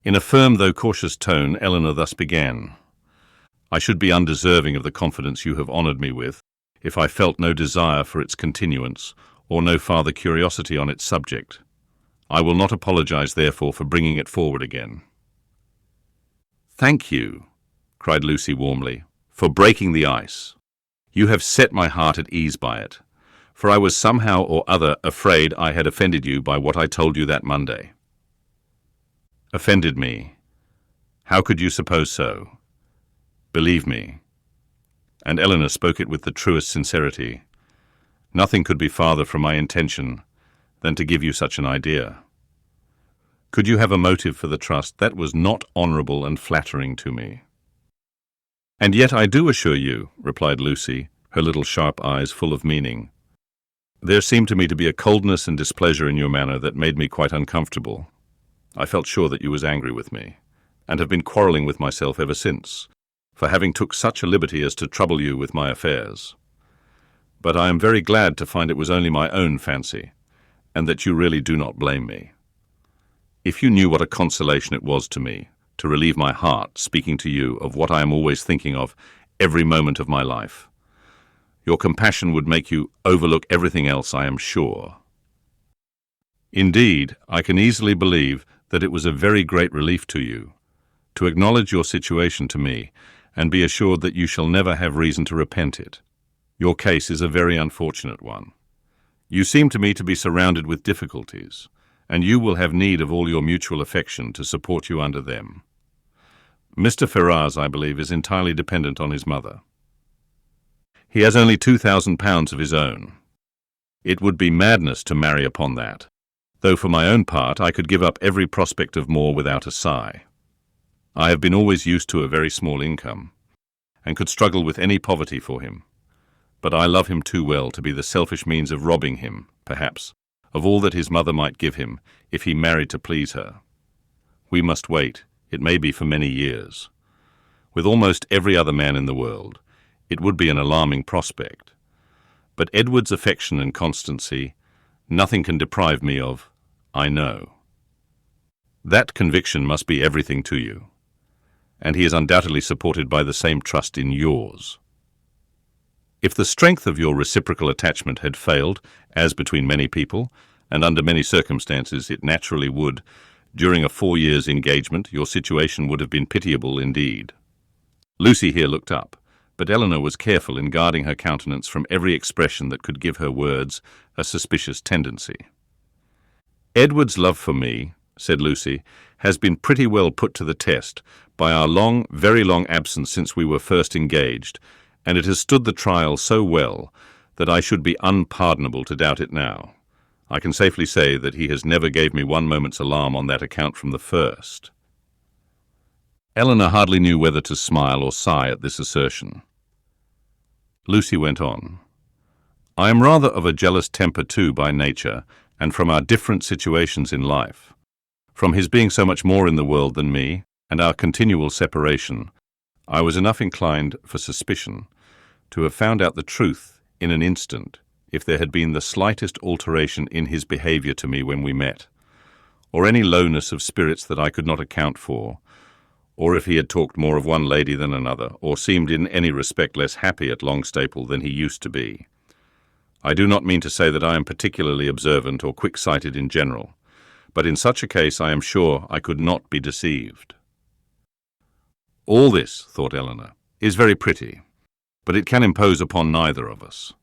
In a firm though cautious tone, Elinor thus began. I should be undeserving of the confidence you have honoured me with, if I felt no desire for its continuance, or no farther curiosity on its subject. I will not apologize, therefore, for bringing it forward again. Thank you, cried Lucy warmly, for breaking the ice. You have set my heart at ease by it, for I was somehow or other afraid I had offended you by what I told you that Monday. Offended me? How could you suppose so? Believe me, and Elinor spoke it with the truest sincerity, nothing could be farther from my intention than to give you such an idea. Could you have a motive for the trust that was not honourable and flattering to me? And yet I do assure you, replied Lucy, her little sharp eyes full of meaning. There seemed to me to be a coldness and displeasure in your manner that made me quite uncomfortable. I felt sure that you was angry with me, and have been quarrelling with myself ever since, for having took such a liberty as to trouble you with my affairs. But I am very glad to find it was only my own fancy, and that you really do not blame me. If you knew what a consolation it was to me to relieve my heart speaking to you of what I am always thinking of every moment of my life, your compassion would make you overlook everything else, I am sure. Indeed, I can easily believe that it was a very great relief to you to acknowledge your situation to me, and be assured that you shall never have reason to repent it. Your case is a very unfortunate one. You seem to me to be surrounded with difficulties, and you will have need of all your mutual affection to support you under them. Mr. Ferrars, I believe, is entirely dependent on his mother. He has only £2,000 of his own. It would be madness to marry upon that, though for my own part I could give up every prospect of more without a sigh. I have been always used to a very small income, and could struggle with any poverty for him. But I love him too well to be the selfish means of robbing him, perhaps, of all that his mother might give him if he married to please her. We must wait, it may be for many years. With almost every other man in the world, it would be an alarming prospect. But Edward's affection and constancy, nothing can deprive me of, I know. That conviction must be everything to you, and he is undoubtedly supported by the same trust in yours. If the strength of your reciprocal attachment had failed, as between many people, and under many circumstances it naturally would, during a 4 years' engagement, your situation would have been pitiable indeed. Lucy here looked up, but Elinor was careful in guarding her countenance from every expression that could give her words a suspicious tendency. Edward's love for me, said Lucy, has been pretty well put to the test by our long, very long absence since we were first engaged, and it has stood the trial so well that I should be unpardonable to doubt it now. I can safely say that he has never gave me one moment's alarm on that account from the first. Elinor hardly knew whether to smile or sigh at this assertion. Lucy went on. I am rather of a jealous temper too by nature, and from our different situations in life. From his being so much more in the world than me, and our continual separation, I was enough inclined for suspicion to have found out the truth in an instant if there had been the slightest alteration in his behaviour to me when we met, or any lowness of spirits that I could not account for, or if he had talked more of one lady than another, or seemed in any respect less happy at Longstaple than he used to be. I do not mean to say that I am particularly observant or quick-sighted in general, but in such a case I am sure I could not be deceived. All this, thought Elinor, is very pretty, but it can impose upon neither of us.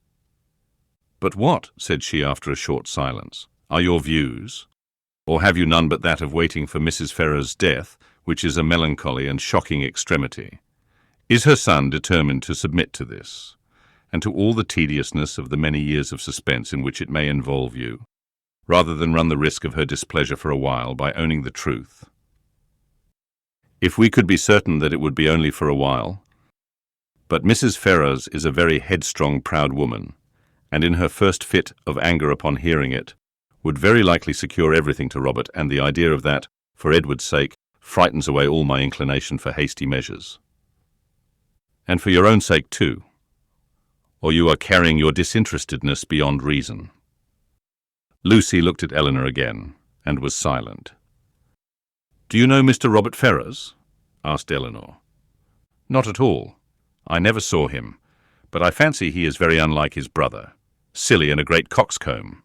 But what, said she after a short silence, are your views? Or have you none but that of waiting for Mrs. Ferrars' death, which is a melancholy and shocking extremity? Is her son determined to submit to this, and to all the tediousness of the many years of suspense in which it may involve you, rather than run the risk of her displeasure for a while by owning the truth? If we could be certain that it would be only for a while. But Mrs. Ferrars is a very headstrong, proud woman, and in her first fit of anger upon hearing it, would very likely secure everything to Robert, and the idea of that, for Edward's sake, frightens away all my inclination for hasty measures. And for your own sake too, or you are carrying your disinterestedness beyond reason. Lucy looked at Elinor again, and was silent. "Do you know Mr. Robert Ferrars?" asked Elinor. "Not at all. I never saw him, but I fancy he is very unlike his brother. Silly and a great coxcomb."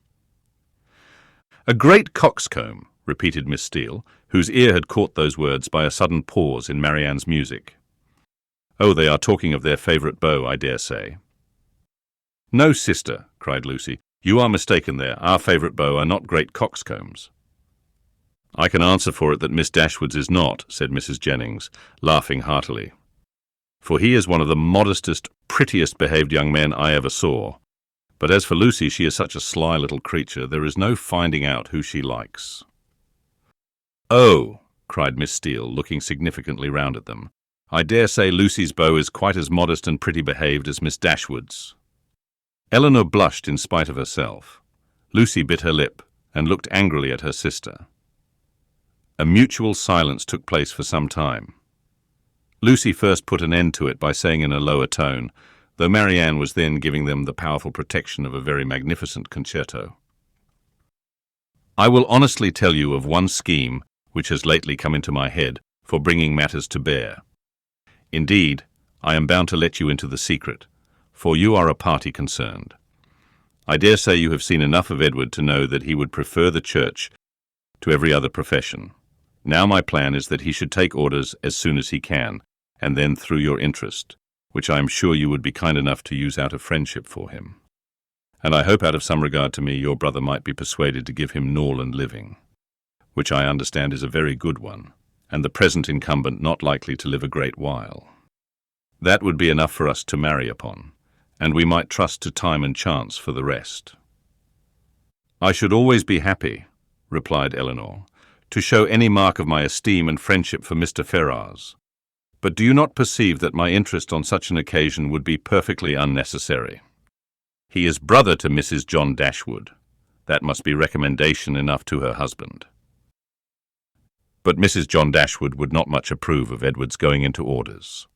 "A great coxcomb," repeated Miss Steele, whose ear had caught those words by a sudden pause in Marianne's music. "Oh, they are talking of their favourite beau, I dare say." "No, sister," cried Lucy. "You are mistaken there. Our favourite beaux are not great coxcombs." "I can answer for it that Miss Dashwood's is not," said Mrs. Jennings, laughing heartily. "For he is one of the modestest, prettiest behaved young men I ever saw. But as for Lucy, she is such a sly little creature, there is no finding out who she likes." "Oh," cried Miss Steele, looking significantly round at them, "I dare say Lucy's beau is quite as modest and pretty behaved as Miss Dashwood's." Elinor blushed in spite of herself. Lucy bit her lip and looked angrily at her sister. A mutual silence took place for some time. Lucy first put an end to it by saying in a lower tone, though Marianne was then giving them the powerful protection of a very magnificent concerto, "I will honestly tell you of one scheme which has lately come into my head for bringing matters to bear. Indeed, I am bound to let you into the secret, for you are a party concerned. I dare say you have seen enough of Edward to know that he would prefer the church to every other profession. Now my plan is that he should take orders as soon as he can, and then through your interest, which I am sure you would be kind enough to use out of friendship for him. And I hope out of some regard to me your brother might be persuaded to give him Norland living, which I understand is a very good one, and the present incumbent not likely to live a great while. That would be enough for us to marry upon, and we might trust to time and chance for the rest." "I should always be happy," replied Elinor, "to show any mark of my esteem and friendship for Mr. Ferrars. But do you not perceive that my interest on such an occasion would be perfectly unnecessary? He is brother to Mrs. John Dashwood. That must be recommendation enough to her husband. But Mrs. John Dashwood would not much approve of Edward's going into orders.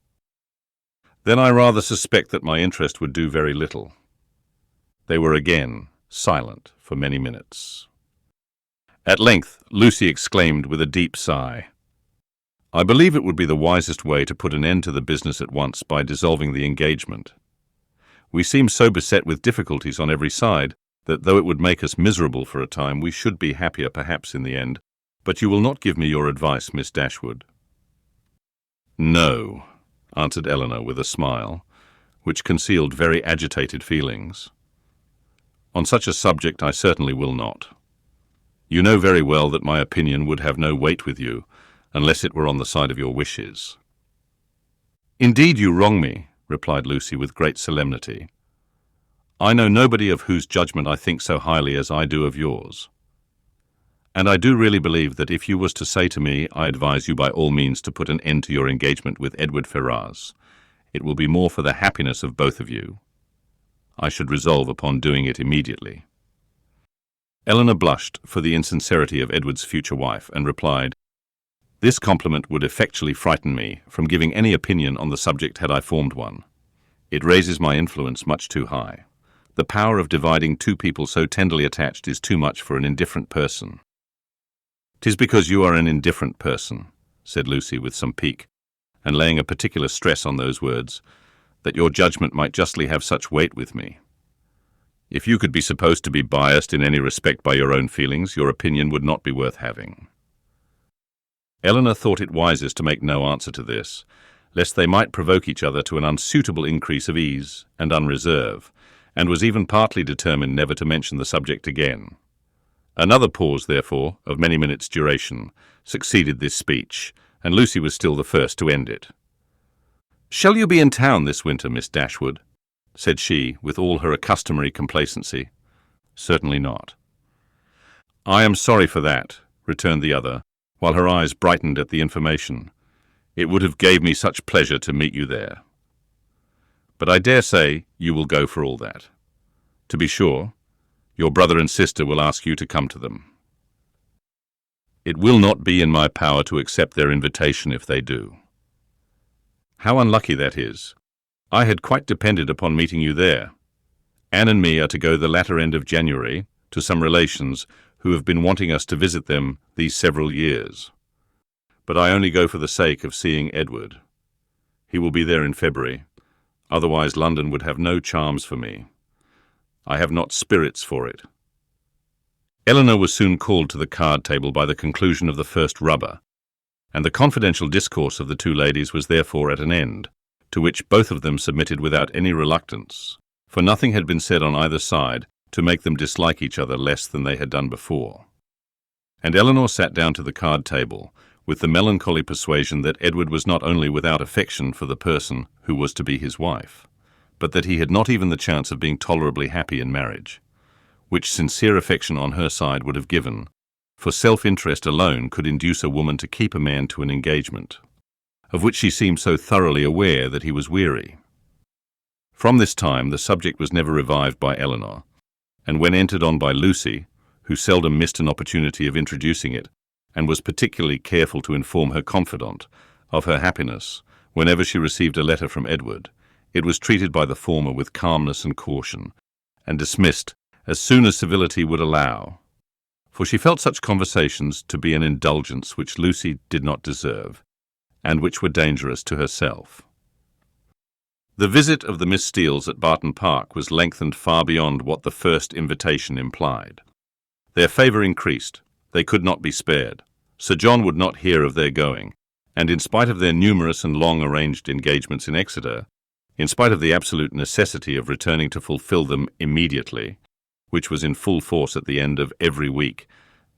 Then I rather suspect that my interest would do very little." They were again silent for many minutes. At length Lucy exclaimed with a deep sigh, "I believe it would be the wisest way to put an end to the business at once by dissolving the engagement. We seem so beset with difficulties on every side that though it would make us miserable for a time, we should be happier perhaps in the end. But you will not give me your advice, Miss Dashwood?" "No," answered Elinor with a smile, which concealed very agitated feelings. "On such a subject I certainly will not. You know very well that my opinion would have no weight with you, unless it were on the side of your wishes." "Indeed you wrong me," replied Lucy with great solemnity. "I know nobody of whose judgment I think so highly as I do of yours. And I do really believe that if you was to say to me, I advise you by all means to put an end to your engagement with Edward Ferrars, it will be more for the happiness of both of you. I should resolve upon doing it immediately." Elinor blushed for the insincerity of Edward's future wife, and replied, "This compliment would effectually frighten me from giving any opinion on the subject had I formed one. It raises my influence much too high. The power of dividing two people so tenderly attached is too much for an indifferent person." "'Tis because you are an indifferent person," said Lucy with some pique, and laying a particular stress on those words, "that your judgment might justly have such weight with me. If you could be supposed to be biased in any respect by your own feelings, your opinion would not be worth having." Elinor thought it wisest to make no answer to this, lest they might provoke each other to an unsuitable increase of ease and unreserve, and was even partly determined never to mention the subject again. Another pause, therefore, of many minutes' duration, succeeded this speech, and Lucy was still the first to end it. "Shall you be in town this winter, Miss Dashwood?" said she, with all her customary complacency. "Certainly not." "I am sorry for that," returned the other, while her eyes brightened at the information. "It would have gave me such pleasure to meet you there. But I dare say you will go for all that. To be sure, your brother and sister will ask you to come to them. It will not be in my power to accept their invitation if they do." "How unlucky that is. I had quite depended upon meeting you there. Anne and me are to go the latter end of January to some relations who have been wanting us to visit them these several years. but I only go for the sake of seeing Edward. He will be there in February. Otherwise London would have no charms for me. I have not spirits for it." Elinor was soon called to the card table by the conclusion of the first rubber, and the confidential discourse of the two ladies was therefore at an end, to which both of them submitted without any reluctance, for nothing had been said on either side to make them dislike each other less than they had done before. And Elinor sat down to the card table with the melancholy persuasion that Edward was not only without affection for the person who was to be his wife, but that he had not even the chance of being tolerably happy in marriage, which sincere affection on her side would have given, for self-interest alone could induce a woman to keep a man to an engagement, of which she seemed so thoroughly aware that he was weary. From this time the subject was never revived by Elinor, and when entered on by Lucy, who seldom missed an opportunity of introducing it, and was particularly careful to inform her confidant of her happiness whenever she received a letter from Edward, it was treated by the former with calmness and caution, and dismissed as soon as civility would allow, for she felt such conversations to be an indulgence which Lucy did not deserve, and which were dangerous to herself. The visit of the Miss Steeles at Barton Park was lengthened far beyond what the first invitation implied. Their favour increased. They could not be spared. Sir John would not hear of their going, and in spite of their numerous and long-arranged engagements in Exeter, in spite of the absolute necessity of returning to fulfil them immediately, which was in full force at the end of every week,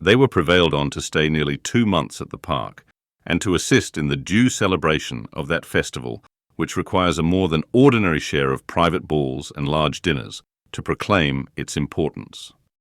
they were prevailed on to stay nearly 2 months at the park, and to assist in the due celebration of that festival which requires a more than ordinary share of private balls and large dinners to proclaim its importance.